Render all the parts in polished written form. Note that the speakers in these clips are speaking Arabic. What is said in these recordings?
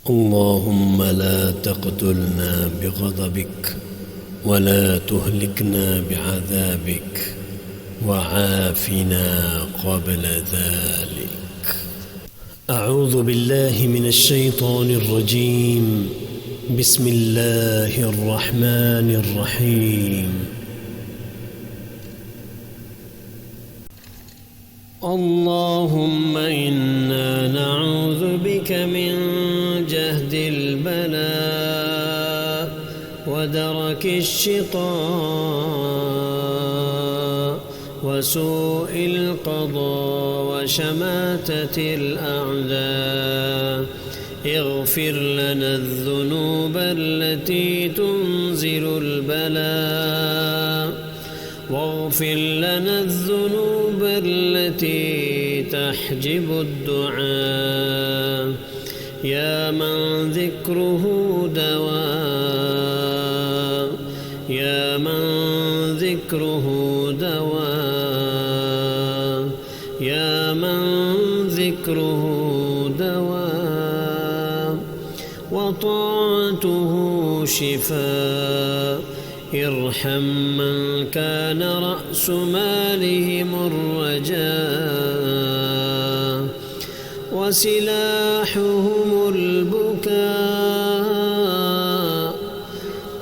اللهم لا تقتلنا بغضبك ولا تهلكنا بعذابك وعافنا قبل ذلك. أعوذ بالله من الشيطان الرجيم. بسم الله الرحمن الرحيم. اللهم إنا نعوذ بك من جهد البلاء ودرك الشقاء وسوء القضاء وشماتة الأعداء. اغفر لنا الذنوب التي تنزل البلاء واغفر لنا الذنوب التي تحجب الدعاء. يا من ذكره دواء يا من ذكره دواء يا من ذكره دواء وطاعته شفاء. ارحم من كان رأس مالهم الرجاء وسلاحهم البكاء.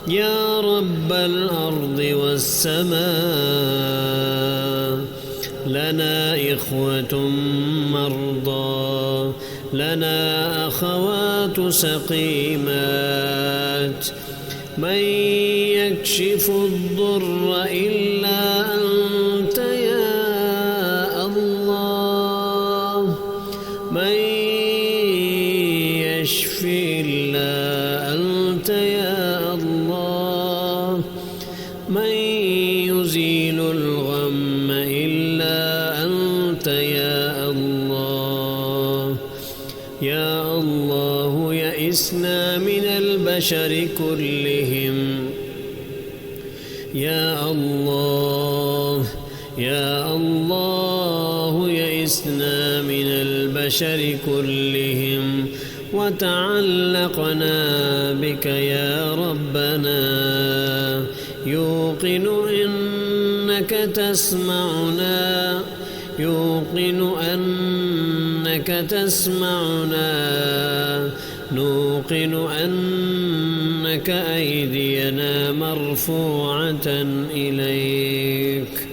يا رب الأرض والسماء، لنا إخوة مرضى، لنا أخوات سقيمات، من يكشف الضر إلا أنت يا الله، من يشفي إلا أنت يا الله، من يزيل الغم إلا أنت يا الله. يا الله يئسنا من البشر كلهم. يا الله يا الله يئسنا من البشر كلهم وتعلقنا بك يا ربنا. يوقن أنك تسمعنا، يوقن أنك تسمعنا، نوقن أنك أيدينا مرفوعة إليك.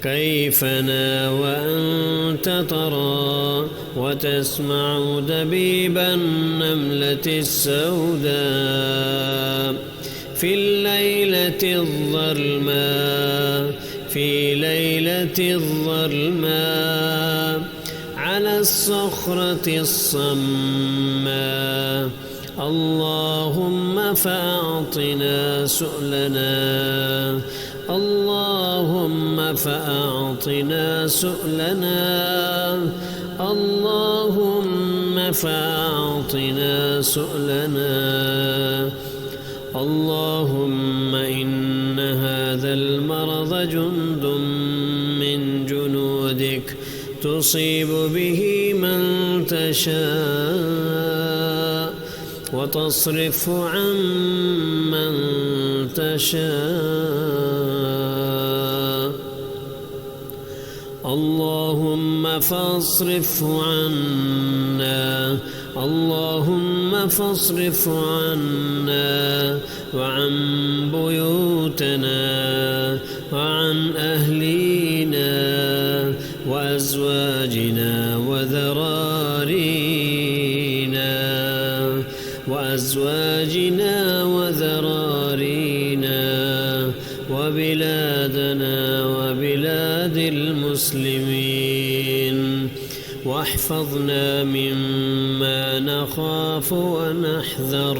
كيفنا وأنت ترى وتسمع دبيب النملة السوداء في الليلة الظلماء، في ليلة الظلماء على الصخرة الصماء. اللهم فأعطنا سؤلنا، اللهم فأعطنا سؤلنا، اللهم فأعطنا سؤلنا. اللهم إن هذا المرض جند من جنودك تصيب به من تشاء وتصرف عن من تشاء. اللهم فاصرفه عنا، اللهم فاصرف عنا وعن بيوتنا وعن أهلينا وأزواجنا وذرارينا وأزواجنا وذرارينا وبلادنا وبلاد المسلمين. واحفظنا مما نخاف ونحذر.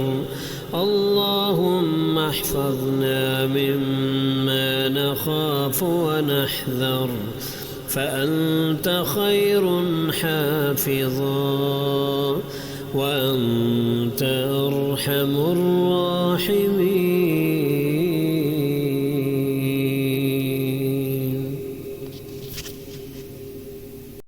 اللهم احفظنا مما نخاف ونحذر، فأنت خير حافظا وأنت أرحم الراحمين.